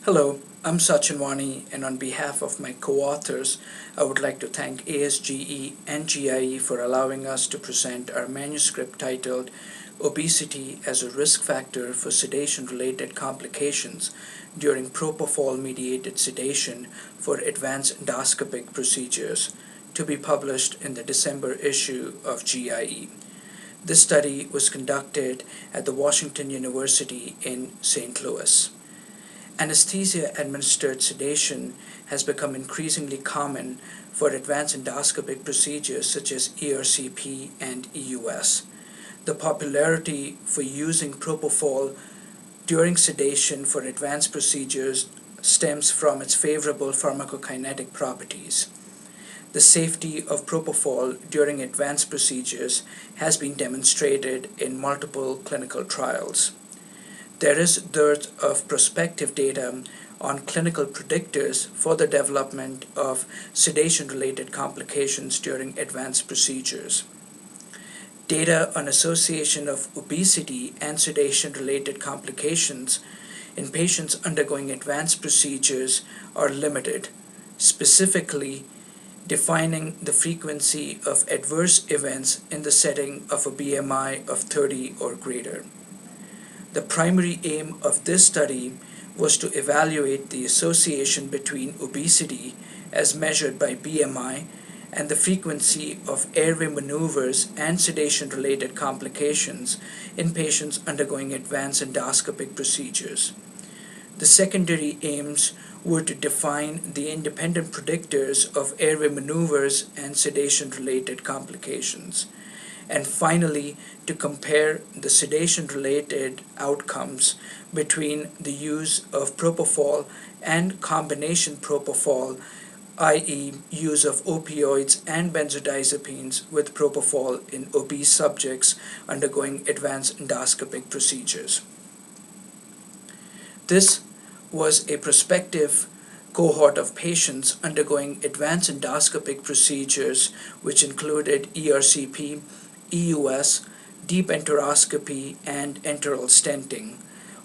Hello, I'm Sachin Wani, and on behalf of my co-authors, I would like to thank ASGE and GIE for allowing us to present our manuscript titled Obesity as a Risk Factor for Sedation-Related Complications During Propofol-Mediated Sedation for Advanced Endoscopic Procedures, to be published in the December issue of GIE. This study was conducted at the Washington University in St. Louis. Anesthesia-administered sedation has become increasingly common for advanced endoscopic procedures such as ERCP and EUS. The popularity for using propofol during sedation for advanced procedures stems from its favorable pharmacokinetic properties. The safety of propofol during advanced procedures has been demonstrated in multiple clinical trials. There is dearth of prospective data on clinical predictors for the development of sedation-related complications during advanced procedures. Data on association of obesity and sedation-related complications in patients undergoing advanced procedures are limited, specifically defining the frequency of adverse events in the setting of a BMI of 30 or greater. The primary aim of this study was to evaluate the association between obesity as measured by BMI and the frequency of airway maneuvers and sedation-related complications in patients undergoing advanced endoscopic procedures. The secondary aims were to define the independent predictors of airway maneuvers and sedation-related complications, and finally to compare the sedation-related outcomes between the use of propofol and combination propofol, i.e. use of opioids and benzodiazepines with propofol in obese subjects undergoing advanced endoscopic procedures. This was a prospective cohort of patients undergoing advanced endoscopic procedures which included ERCP, EUS, deep enteroscopy, and enteral stenting,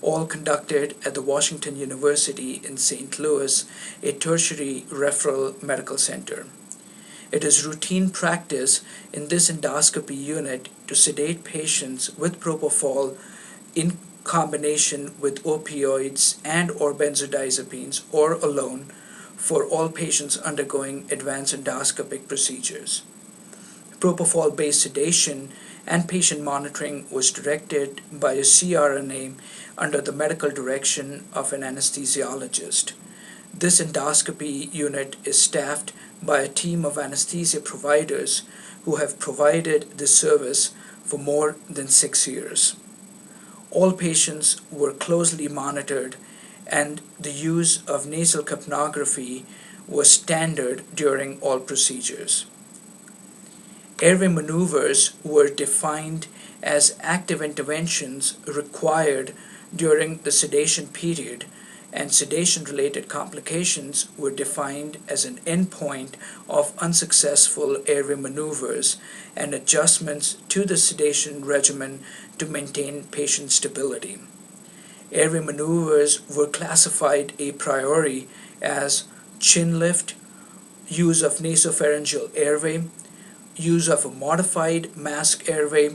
all conducted at the Washington University in St. Louis, a tertiary referral medical center. It is routine practice in this endoscopy unit to sedate patients with propofol in combination with opioids and or benzodiazepines or alone for all patients undergoing advanced endoscopic procedures. Propofol-based sedation and patient monitoring was directed by a CRNA under the medical direction of an anesthesiologist. This endoscopy unit is staffed by a team of anesthesia providers who have provided this service for more than 6 years. All patients were closely monitored, and the use of nasal capnography was standard during all procedures. Airway maneuvers were defined as active interventions required during the sedation period, and sedation-related complications were defined as an endpoint of unsuccessful airway maneuvers and adjustments to the sedation regimen to maintain patient stability. Airway maneuvers were classified a priori as chin lift, use of nasopharyngeal airway, use of a modified mask airway,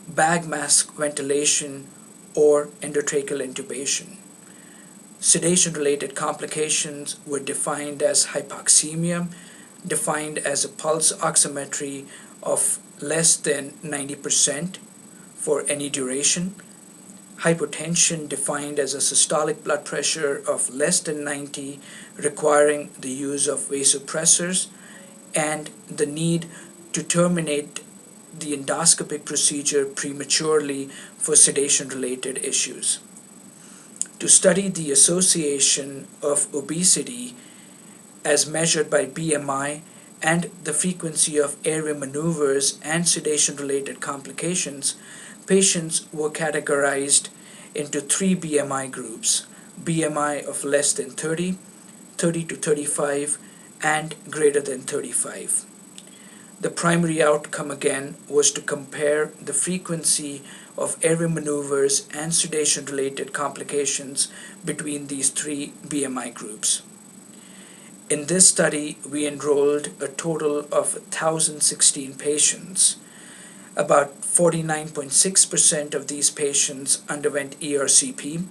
bag mask ventilation, or endotracheal intubation. Sedation-related complications were defined as hypoxemia, defined as a pulse oximetry of less than 90% for any duration, hypotension defined as a systolic blood pressure of less than 90 requiring the use of vasopressors, and the need to terminate the endoscopic procedure prematurely for sedation-related issues. To study the association of obesity as measured by BMI and the frequency of airway maneuvers and sedation-related complications, patients were categorized into 3 BMI groups: BMI of less than 30, 30 to 35, and greater than 35. The primary outcome again was to compare the frequency of airway maneuvers and sedation-related complications between these three BMI groups. In this study, we enrolled a total of 1,016 patients. About 49.6% of these patients underwent ERCP,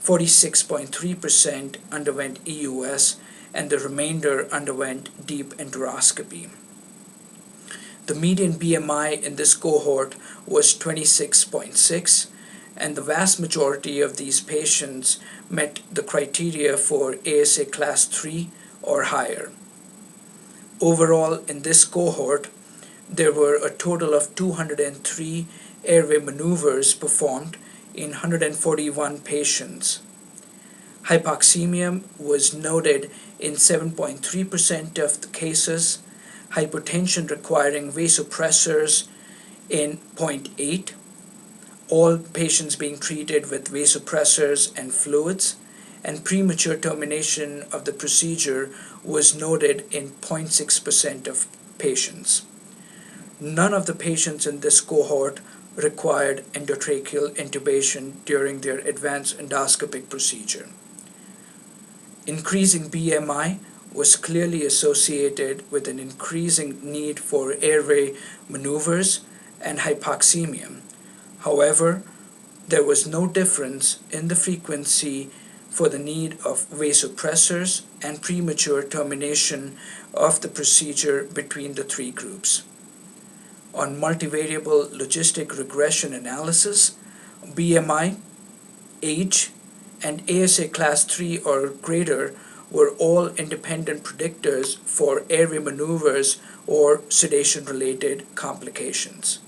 46.3% underwent EUS, and the remainder underwent deep endoscopy. The median BMI in this cohort was 26.6, and the vast majority of these patients met the criteria for ASA class 3 or higher. Overall, in this cohort, there were a total of 203 airway maneuvers performed in 141 patients. Hypoxemia was noted in 7.3% of the cases, hypotension requiring vasopressors in 0.8, all patients being treated with vasopressors and fluids, and premature termination of the procedure was noted in 0.6% of patients. None of the patients in this cohort required endotracheal intubation during their advanced endoscopic procedure. Increasing BMI was clearly associated with an increasing need for airway maneuvers and hypoxemia. However, there was no difference in the frequency for the need of vasopressors and premature termination of the procedure between the three groups. On multivariable logistic regression analysis, BMI, age, and ASA class 3 or greater were all independent predictors for airway maneuvers or sedation-related complications.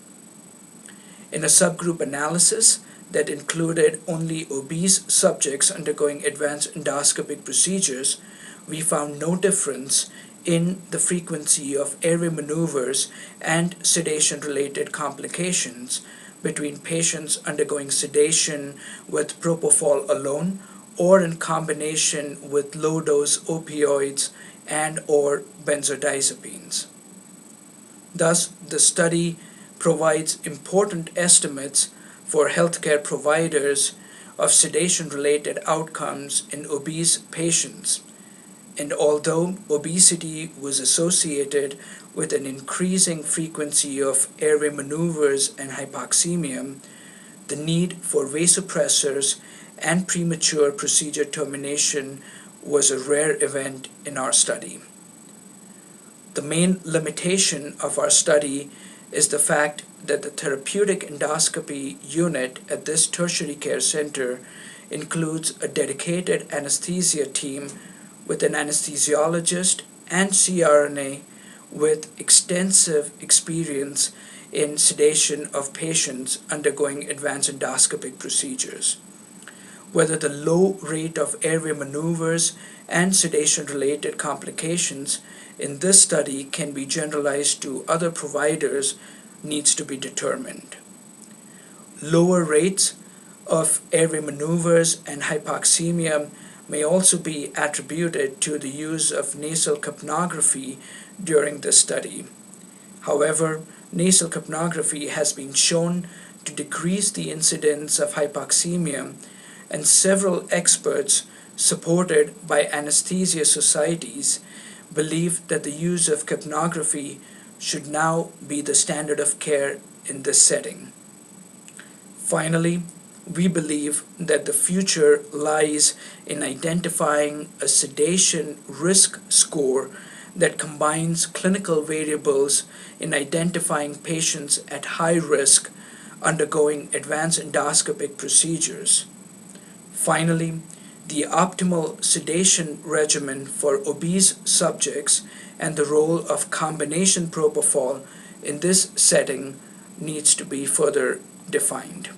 In a subgroup analysis that included only obese subjects undergoing advanced endoscopic procedures, we found no difference in the frequency of airway maneuvers and sedation-related complications between patients undergoing sedation with propofol alone or in combination with low-dose opioids and or benzodiazepines. Thus, the study provides important estimates for healthcare providers of sedation-related outcomes in obese patients. And although obesity was associated with an increasing frequency of airway maneuvers and hypoxemia, the need for vasopressors and premature procedure termination was a rare event in our study. The main limitation of our study is the fact that the therapeutic endoscopy unit at this tertiary care center includes a dedicated anesthesia team with an anesthesiologist and CRNA with extensive experience in sedation of patients undergoing advanced endoscopic procedures. Whether the low rate of airway maneuvers and sedation-related complications in this study can be generalized to other providers needs to be determined. Lower rates of airway maneuvers and hypoxemia may also be attributed to the use of nasal capnography during this study. However, nasal capnography has been shown to decrease the incidence of hypoxemia, and several experts supported by anesthesia societies believe that the use of capnography should now be the standard of care in this setting. Finally, we believe that the future lies in identifying a sedation risk score that combines clinical variables in identifying patients at high risk undergoing advanced endoscopic procedures. Finally, the optimal sedation regimen for obese subjects and the role of combination propofol in this setting needs to be further defined.